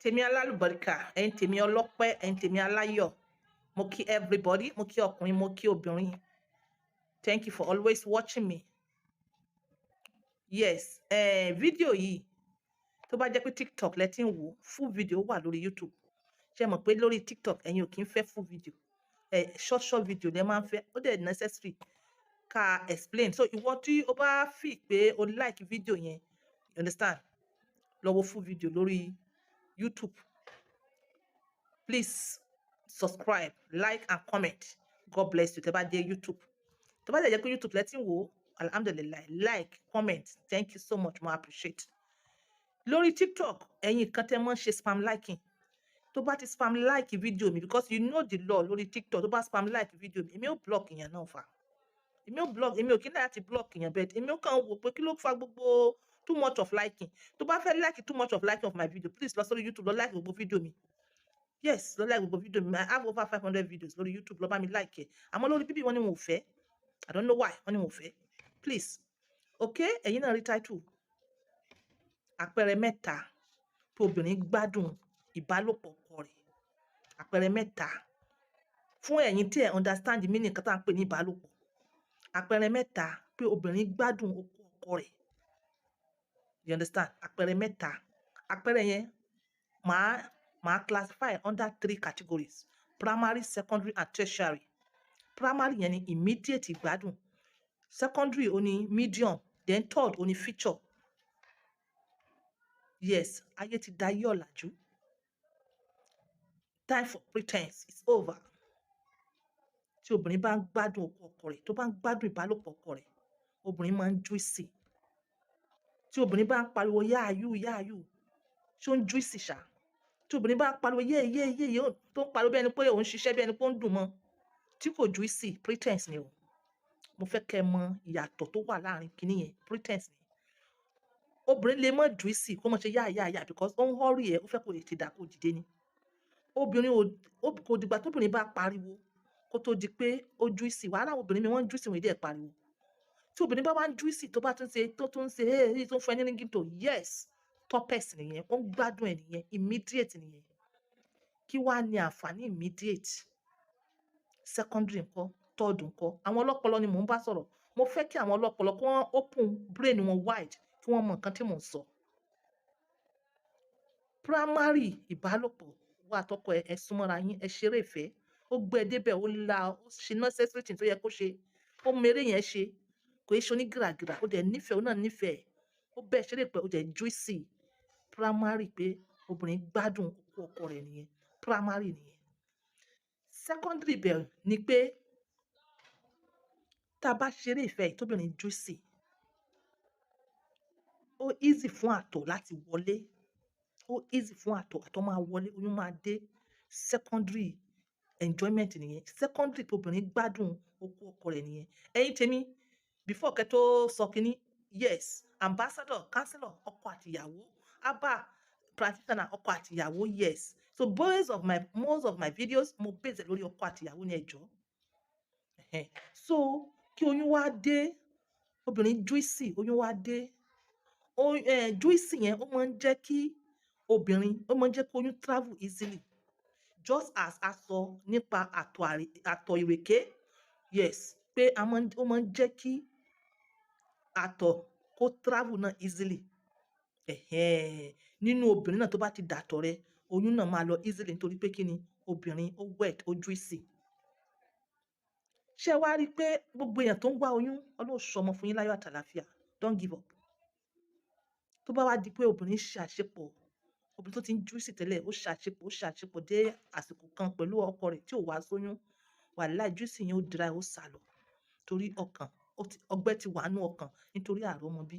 tèmi alálùbáríkà, ẹ̀yin tèmi ọlọ́pẹ́, ẹ̀yin tèmi aláyọ̀. Mo kí everybody, mo kí ọkùnrin, mo kí obìnrin. Thank you for always watching me. Yes, fídíò yìí tó bá jẹ́ pé TikTok lẹ ti ń wò, full video wà lórí YouTube. Ṣé mọ̀ pé lórí TikTok ẹ̀yin ò kí ń fẹ́ full video. Short video lẹ máa ń fẹ́. Ó dẹ̀ necessary ká explain. So ìwọ tí o bá feel pé o like video yẹn, you understand? Lọ wo full video lórí YouTube. Please subscribe, like and comment. God bless you. Tẹ́ bá dé YouTube. Tó bá dẹ̀ jẹ́ pé YouTube lẹ ti ń wò, alhamdulillah, like, comment. Thank you so much. Mo appreciate. Lórí TikTok, ẹ̀yin kan tẹ́ mọ́ ṣe spam liking. Tó bá ti spam like video mi, because you know the law lórí TikTok. Tó bá spam like video mi, èmi ò block yẹn náà fà. Èmi ò kí n láti block yẹn, but èmi ò kàn wò pé kí ló fa gbogbo too much of liking. Tó bá fẹ́ like too much of liking of my video, please lọ sórí YouTube, lọ like gbogbo video mi. Yes, lọ like gbogbo video mi. I have over 500 videos lórí YouTube. Lọ bá mi like ẹ̀. Àmọ́ lórí bíbí wọn ni mo fẹ́. I don't know why wọ́n ni mo fẹ́. Please. Okay, ẹ̀yin náà rí title. Àpẹẹrẹ mẹ́ta tí obìnrin gbádùn ìbálòpọ̀ ọkọ rẹ̀. Àpẹẹrẹ mẹ́ta fún ẹ̀yin tí ẹ understand the meaning kan tá à ń pè ní ìbálòpọ̀. Àpẹẹrẹ mẹ́ta pé obìnrin gbádùn ọkọ rẹ̀. You understand? Àpẹẹrẹ mẹ́ta. Àpẹẹrẹ yẹn màá classify under 3 categories: primary, secondary and tertiary. Primary yẹn ni immediate ìgbádùn. Secondary ó ní medium, then third ó ní feature. Yes, ayé ti da ayé ọ̀làjú. Time for pretense is over. Tí obìnrin bá ń gbádùn ọkọ rẹ̀, tó bá ń gbádùn ìbálòpọ̀ ọkọ rẹ̀, obìnrin máa ń juicy. Tí obìnrin bá ń pariwo yáàyù, ṣé ó ń juicy ṣá? Tí obìnrin bá ń pariwo yé, tó ń pariwo bí ẹni pé òun ṣiṣẹ́ bí ẹni pé ó ń dùn mọ́, tí kò juicy, pretense ni o. Mo fẹ́ kẹ́ mọ ìyàtọ̀ tó wà láàrin kíní yẹn, pretense ni. Obìnrin lè mọ juicy kó mọ ṣe yáàyà because ó ń hurry ẹ̀, ó fẹ́ kó lè ti dà kó dìde ni. Obìnrin kò dìgbà tóbìnrin bá pariwo kó tó di pé ó juicy. Wàhálà àwọn obìnrin mi wọ́n juicy wọ́n dẹ̀ pariwo. Tí obìnrin bá wá ń juicy tó bá tún ṣe tó ń fún ẹni ringing tone, yes, topest nìyẹn, ó ń gbádùn ẹ̀ nìyẹn, immediate nìyẹn. Kí wá ní àǹfààní immediate? Secondary ńkọ́, third ńkọ́? Àwọn ọlọ́pọlọ ni mò ń bá sọ̀rọ̀. Mo fẹ́ kí àwọn ọlọ́pọlọ kí wọ́n open brain wọn wide, kí wọ́n mọ nǹkan tí mò ń sọ. Primary ìbálòpọ̀ wà tọkọ ẹ súnmọ́ra yín, ẹ ṣeré ìfẹ́, ó gbé ẹ débẹ̀, ó ṣe necessary thing tó yẹ kó ṣe, ó mèrè yẹn ṣe, kò í ṣe onígìràgìrà, ó dẹ̀ nífẹ̀ẹ́, ó náà nífẹ̀ẹ́, ó bẹ́ẹ̀ ṣeré pé ó dẹ̀ juicy. Primary pé obìnrin gbádùn ọkọ rẹ̀ nìyẹn, primary nìyẹn. Secondary bẹ̀ ni pé tá a bá ṣeré ìfẹ́ yìí tóbìnrin juicy, ó easy fún àtọ̀ láti wọlé, ó easy fún àtọ̀ máa wọlé, oyún máa dé. Secondary enjoyment nìyẹn. Secondary pé obìnrin gbádùn ọkọ rẹ̀ nìyẹn. Ẹ̀yin tèmi, before kẹ́ tó sọ kínní, yes, ambassador, counselor, ọkọ àti ìyàwó, abba practitioner, ọkọ àti ìyàwó, yes. So most of my videos mo base lórí ọkọ àti ìyàwó ní ẹjọ́. So kí oyún wá dé, obìnrin juicy, oyún wá dé. Juicy yẹn ó máa ń jẹ́ kí obìnrin, ó máa ń jẹ́ kí oyún travel easily. Just as a sọ nípa àtọ̀ ìrèké, yes, pé ó máa ń jẹ́ kí àtọ̀ kó travel náà easily. Nínú obìnrin náà tó bá ti dàtọ̀ rẹ̀, oyún náà máa lọ easily nítorí pé kí ni obìnrin ó wet, ó juicy. Ṣé wá rí pé gbogbo èèyàn tó ń wá oyún, Ọlọ́run ṣọmọ fún yín láyọ̀ àtàlàfíà. Don't give up. Tó bá wá di pé obìnrin ṣe àṣepọ̀, obìnrin tó ti ń juicy tẹ́lẹ̀, ó ṣe àṣepọ̀ dé àsìkò kan pẹ̀lú ọkọ rẹ̀ tí ò wá sóyún, wàláhì juicy yẹn ó dry, ó sálọ. Torí ọgbẹ́ ti wà nínú ọkàn nítorí àrọ́mọbí.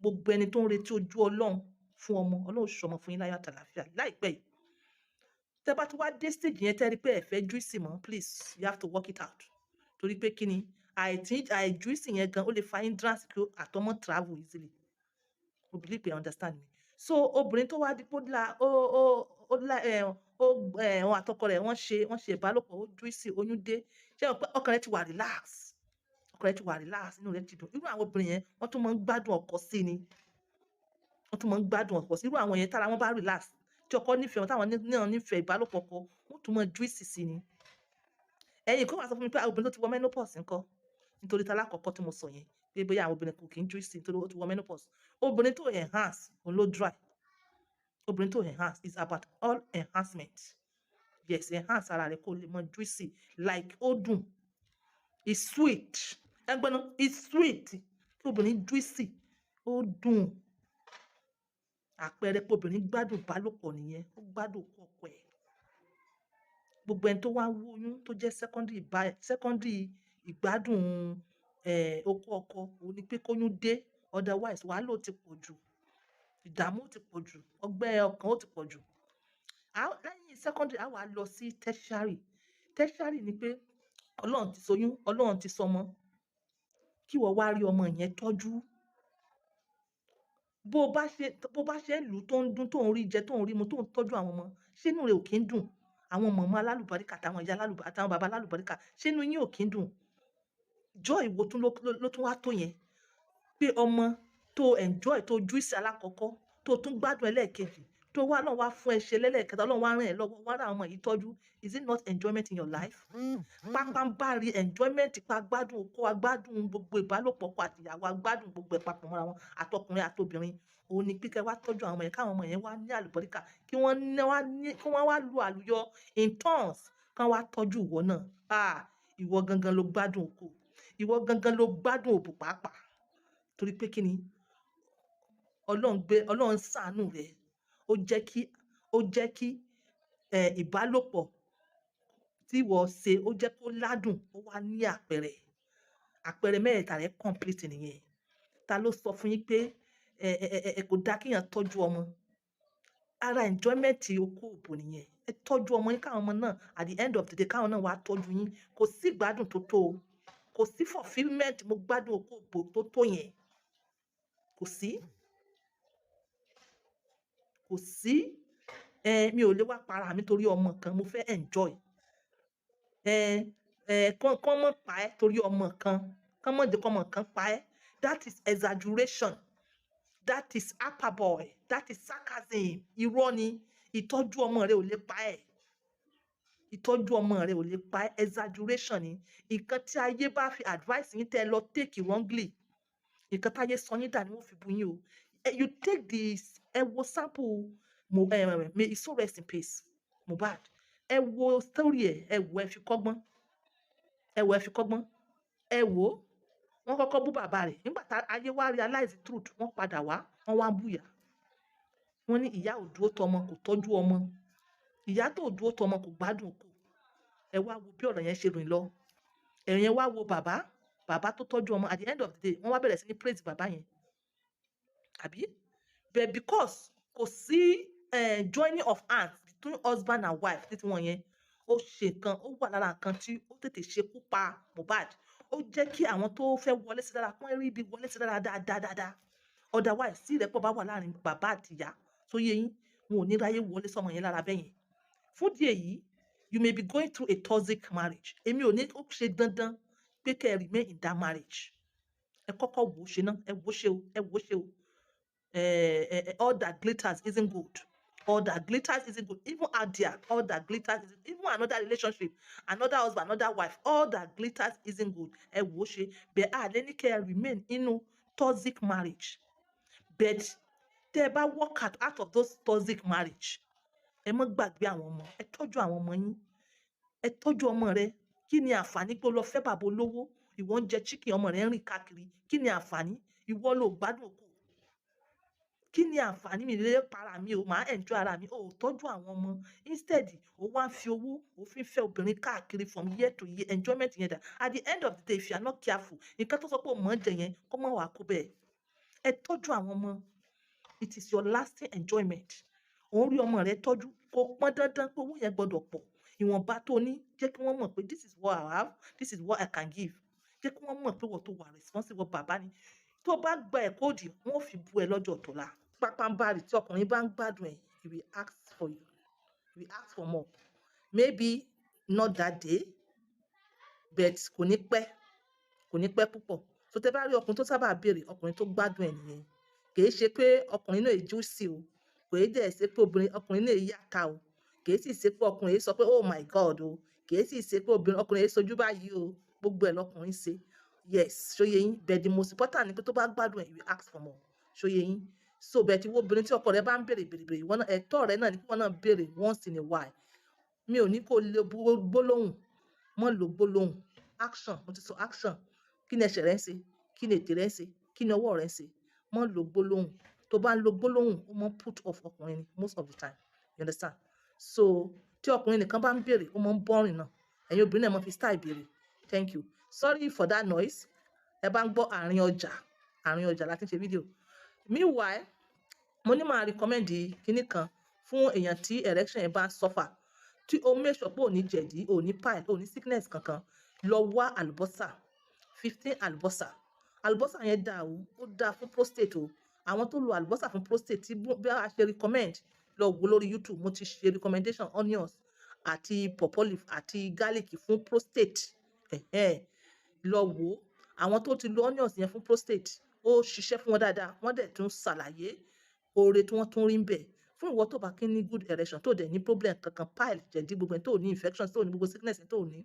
Gbogbo ẹni tó ń retí ojú Ọlọ́run fún ọmọ, Ọlọ́run ṣọmọ fún yín láyọ̀ àtàlàfíà láìpẹ́ yìí. Tẹ́ bá tún wá dé stage yẹn tẹ́ rí pé ẹ fẹ́ juicy mọ́, please, you have to work it out. Torí pé kí ni juicy yẹn gan ó lè fa hindrance kí àtọmọ travel easily. I believe you understand me. So obìnrin tó wá di pé ó àtọkọ rẹ̀ wọ́n ṣe ìbálòpọ̀, ó juicy, oyún dé. Ṣé o pé ọkàn rẹ̀ ti wà relax? Ọkàn rẹ̀ ti wà relax, inú rẹ̀ ti dùn. Irú àwọn obìnrin yẹn wọ́n tún máa ń gbádùn ọkọ sí ni. Wọ́n tún máa ń gbádùn ọkọ sí. Irú àwọn yẹn tára wọn bá relax, tí ọkọ nífẹ̀ẹ́ wọn táwọn náà nífẹ̀ẹ́ ìbálòpọ̀ ọkọ wọ́n tún mọ juicy sí ni. Ẹ̀yin kan wá sọ fún mi pé obìnrin tó ti wọ menopause ńkọ́ nítorí tá lákọ̀ọ́kọ́ tí mo sọ yẹn pé bóyá àwọn obìnrin kò kí ń juicy nítorí ó ti wọ menopause. Obìnrin tó enhance òun ló dry. Obìnrin tó enhance is about all enhancement. Yes, enhance ara rẹ̀ kó lè mọ juicy like ó dùn. It's sweet. Ẹgbẹ́ náà it's sweet. Kí obìnrin juicy ó dùn. Àpẹẹrẹ pé obìnrin gbádùn ìbálòpọ̀ nìyẹn. Ó gbádùn ọkọ ẹ̀. Gbogbo ẹni tó wá ń wóyún tó jẹ́ secondary ìgbádùn okó ọkọ òun ni pé kóyún dé, otherwise wàhálà ó ti pọ̀ jù, ìdààmú ó ti pọ̀ jù, ọgbẹ́ ọkàn ó ti pọ̀ jù. Lẹ́yìn secondary á wá lọ sí tertiary. Tertiary ni pé Ọlọ́run ti ṣoyún, Ọlọ́run ti sọmọ, kí wọ́n wá rí ọmọ yẹn tọ́jú. Bó bá ṣe ń lù tó ń dún, tó ń rí jẹ, tó ń rí mu, tó ń tọ́jú àwọn ọmọ, ṣé inú rẹ̀ ò kí ń dùn? Àwọn mọ̀mọ́ alálùbáríkà àtàwọn ìyá alálùbáríkà àtàwọn bàbá alálùbáríkà, ṣé inú yín ò kí ń dùn? Joy wo tún ló tún wá tó yẹn? Pé ọmọ tó enjoy, tó juicy alákọ̀ọ́kọ́, tó tún gbádùn ẹlẹ́ẹ̀kejì, tó wá Ọlọ́run wá fún ẹ ṣe lẹ́lẹ́ẹ̀kẹta, Ọlọ́run wá ràn ẹ́ lọ́wọ́, wá rán àwọn ọmọ yìí tọ́jú. Is it not enjoyment in your life? Pápánbárí enjoyment pa gbádùn okó, agbádùn gbogbo ìbálòpọ̀ ọkọ àti ìyàwó, agbádùn gbogbo ẹ̀ papọ̀ mọ́ra wọn, àtọkùnrin àtobìnrin. Òun ni pé kẹ́ wá tọ́jú àwọn ọmọ yẹn, káwọn ọmọ yẹn wá ní àlùbáríkà, kí wọ́n wá lu àlùyọ in turns, kán wá tọ́jú ìwọ náà. Ìwọ gangan ló gbádùn okó. Ìwọ gangan ló gbádùn òbò pàápàá. Torí pé kí ni? Ọlọ́run ṣàánú rẹ̀. Ó jẹ́ kí ìbálòpọ̀ tí ìwọ ṣe ó jẹ́ kó ládùn, ó wá ní àpẹẹrẹ. Àpẹẹrẹ mẹ́tẹ̀ẹ̀ta rẹ̀ complete nìyẹn. Ta ló sọ fún yín pé kò dá kéèyàn tọ́jú ọmọ? Ara enjoyment okó òbò nìyẹn. Ẹ tọ́jú ọmọ yín, káwọn ọmọ náà at the end of the day káwọn náà wá tọ́jú yín. Kò sí ìgbádùn tó tó o. Kò sí fulfilment mo gbádùn okó òbò tó tó yẹn. Kò sí. Kò sí. Mi ò lè wá para mi torí ọmọ kan, mo fẹ́ enjoy. Kán mọ̀ pa ẹ́ torí ọmọ kan. Kán mọ̀ jẹ́ kọ́mọ kan pa ẹ́. That is exaggeration. That is hyperbole. That is sarcasm. Irọ́ ni. Ìtọ́jú ọmọ rẹ ò lè pa ẹ́. Ìtọ́jú ọmọ rẹ ò lè pa ẹ́. Exaggeration ni. Nǹkan tí ayé bá fi advice yín tẹ́ lọ take wrongly. Nǹkan táyé sọ yín dà ni wọ́n fi bu yín o. You take this, ẹ wo sample may he so rest in peace, Mohbad. Ẹ wo story ẹ wo ẹ fi kọ́gbọ́n. Ẹ wo wọ́n kọ́kọ́ bú bàbá rẹ̀. Nígbà tá ayé wá realize the truth, wọ́n padà wá, wọ́n wá ń búyà. Wọ́n ní ìyá ò dúró tọmọ, kò tọ́jú ọmọ. Ìyá tó dúró tọmọ kò gbádùn okó. Ẹ wá wo bí ọ̀rọ̀ yẹn ṣe rìn lọ. Ẹ̀yin wá wo bàbá tó tọ́jú ọmọ. At the end of the day, wọ́n wá bẹ̀rẹ̀ sí ní praise bàbá yẹn. Àbí? But because kò sí joining of hands between husband and wife títí wọn yẹn, ó ṣe nǹkan, ó wà lára nǹkan tí ó tètè ṣekú pa Mohbad. Ó jẹ́ kí àwọn tó fẹ́ wọlé sí dára kán rí ibi wọlé sí dára dáadáa. Otherwise, tí ìrẹ́pọ̀ bá wà láàrin bàbá àti ìyá tó yé yín, wọn ò ní ráyè wọlé sọ́mọ yẹn lára bẹ́yẹn. Fún ìdí èyí, you may be going through a toxic marriage. Èmi ò ní ó ṣe dandan pé kẹ́ ẹ remain in that marriage. Ẹ kọ́kọ́ wò ó ṣe náà, ẹ wò ó ṣe o. All that glitters isn't good. All that glitters isn't good. Even out there, all that glitters isn't, even another relationship, another husband, another wife, all that glitters isn't good. Ẹ wò ó ṣe. But lẹ́ni kẹ́ ẹ remain inú toxic marriage. But tẹ́ ẹ bá walk out of those toxic marriage, ẹ má gbàgbé àwọn ọmọ. Ẹ tọ́jú àwọn ọmọ yín. Ẹ tọ́jú ọmọ rẹ. Kí ni àǹfààní pé o lọ fẹ́ bàbá olówó? Ìwọ ń jẹ chicken, ọmọ rẹ ń rìn káàkiri. Kí ni àǹfààní? Ìwọ ló gbádùn okó. Kí ni àǹfààní? Mi lè para mi o, màá enjoy ara mi. O ò tọ́jú àwọn ọmọ. Instead, o wá ń fi owó, o fi ń fẹ́ obìnrin káàkiri from year to year. Enjoyment yẹn dà. At the end of the day, if you are not careful, nǹkan tó sọ pé o mọ̀ ń jẹ yẹn, kó má wàá kó bẹ́ẹ̀. Ẹ tọ́jú àwọn ọmọ. It is your lasting enjoyment. Òun rí ọmọ rẹ tọ́jú. Kò pọn dandan pé owó yẹn gbọdọ̀ pọ̀. Ìwọ̀nba tó ní, jẹ́ kí wọ́n mọ̀ pé this is what I have, this is what I can give. Jẹ́ kí wọ́n mọ̀ pé wọ́n tó wà responsible bàbá ni. Tó bá gba ẹ̀kọ́ òdì, wọ́n fi bú ẹ lọ́jọ́ ọ̀túnla. Pápánbárì tí ọkùnrin bá ń gbádùn ẹ̀, he will ask for you. He will ask for more. Maybe not that day, but kò ní pẹ́ púpọ̀. So tẹ́ bá rí ọkùnrin tó sábà béèrè, ọkùnrin tó gbádùn ẹ̀ nìyẹn. Kì í ṣe pé ọkùnrin náà juicy o. kò é dẹ̀ ṣe pé ọkùnrin náà yàtà o, kì í sì ṣe pé ọkùnrin sọ pé oh my god o, kì í sì ṣe pé ọkùnrin sojú báyìí o, gbogbo ẹ̀ lọkùnrin ṣe. Yes, ṣóyé yín, but the most important ni pé tó bá gbádùn ẹ̀ you ask for more, ṣóyé yín. So bẹ́ẹ̀ tí wo obìnrin tí ọkọ rẹ bá ń béèrè ìwọ náà ẹ̀tọ́ rẹ náà ni kí wọ́n náà béèrè once in a while. Mi ò ní kó lo gbólóhùn, mọ́ lo gbólóhùn, action, mo ti sọ action. Kí ni ẹsẹ̀ rẹ ń ṣe? Kí ni ètè rẹ ń ṣe? Kí ni ọwọ́ rẹ ń ṣe? Mọ́ lo gbólóhùn. Tó bá ń lo gbólóhùn, ó máa ń put off ọkùnrin ni most of the time. You understand? So tí ọkùnrin nìkan bá ń béèrè, ó máa ń boring náà. Ẹ̀yin obìnrin náà máa fi style béèrè. Thank you. Sorry for that noise. Ẹ bá ń gbọ́ àárín ọjà láti ṣe fídíò. Meanwhile, mo ní máa recommend kinní kan fún èèyàn tí erection yẹn bá ń suffer. Tí o make sure pé ò ní jẹ̀dí, ò ní pile, ò ní sickness kankan, lọ wá àlùbọ́sà, 15 àlùbọ́sà. Àlùbọ́sà yẹn dà o, ó dà fún prostate o. Àwọn tó lo àlùbọ́sà fún prostate tí bí a ṣe recommend, lọ wo lórí YouTube, mo ti ṣe recommendation onions àti pawpaw leaf àti garlic fún prostate. Lọ wo àwọn tó ti lo onions yẹn fún prostate, ó ṣiṣẹ́ fún wọn dáadáa, wọ́n dẹ̀ tún ṣàlàyé oore tí wọ́n tún rí ń bẹ̀. Fún ìwọ tó bá kí ní good erection, tó dẹ̀ ní problem kankan, pile, jẹ̀dí, gbogbo ẹ̀ tó ní infection, tó ní gbogbo sickness tó ní,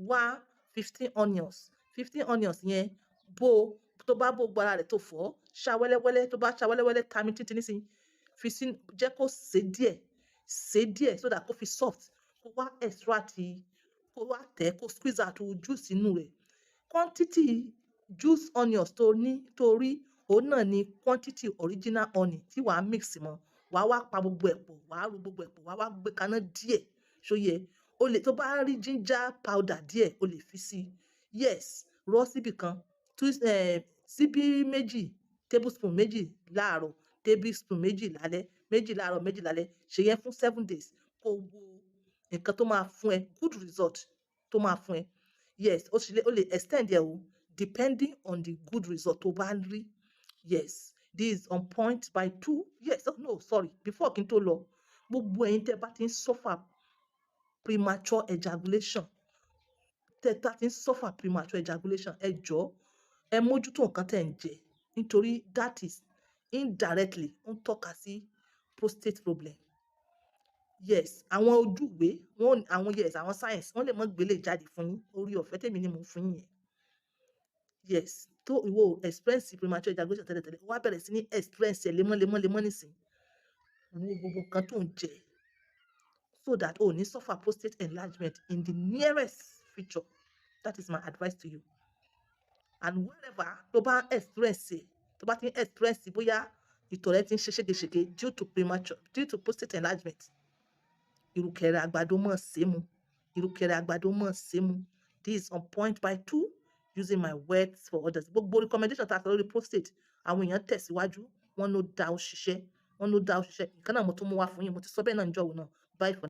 wá 15 onions. 15 onions yẹn tó bá bó gbára rẹ̀ tó fọ́, ṣá wẹ́lẹ́wẹ́lẹ́, tó bá ṣá wẹ́lẹ́wẹ́lẹ́, ta mi títí nísìnyí, fi sí, jẹ́ kó sè díẹ̀ so that kó fi soft, kó wá extract, kó wá tẹ̀, kó squeeze out juice inú rẹ̀. Quantity juice onions tó rí, òun náà ni quantity original honey tí wàá mix mọ́. Wàá wá pa gbogbo ẹ̀ pọ̀, wàá ro gbogbo ẹ̀ pọ̀, wàá wá gbé kaná díẹ̀, ṣóyẹ. Tó bá rí ginger powder díẹ̀, o lè fi sí. Yes, rọ síbì kan, síbí méjì, tablespoon méjì láàárọ̀, tablespoon méjì lálẹ́, méjì láàárọ̀, méjì lálẹ́. Ṣe yẹn fún 7 days. Kó wo nǹkan tó máa fún ẹ, good result tó máa fún ẹ. Yes, o lè extend ẹ o, depending on the good result tó bá rí. Yes, this is on point by 2. Yes, no, sorry, before kí n tó lọ, gbogbo ẹ̀yin tẹ́ bá ti ń suffer premature ejaculation, ẹ jọ̀ọ́, ẹ mójútó nǹkan tẹ́ ń jẹ, nítorí that is indirectly ń tọ́ka sí prostate problem. Yes, àwọn ojúgbé, àwọn science, wọ́n lè mọ́ gbélé jáde fún yín, orí ọ̀fẹ́ tèmi ni mo fún yín yẹn. Yes, tó ìwọ experience premature ejaculation tẹ́lẹ̀tẹ́lẹ̀, wá bẹ̀rẹ̀ sí ní experience ẹ̀ lemọ́ nísìn. Wo gbogbo nǹkan tó ń jẹ, so that o ní suffer prostate enlargement in the nearest future. That is my advice to you. And wherever tó bá ti ń experience bóyá ìtọ̀ rẹ ti ń ṣe ségesège due to prostate enlargement, ìrùkẹ̀rẹ̀ àgbàdo mọ̀ ṣe mu. This is on point by 2, using my words for others. Gbogbo recommendation tá a sọ lórí prostate, àwọn èèyàn tẹ̀síwájú, wọ́n ló dá ó ṣiṣẹ́. Nǹkan náà mo tún mú wá fún yín, mo ti sọ bẹ́ẹ̀ náà níjọ́ wo náà. Bye for now.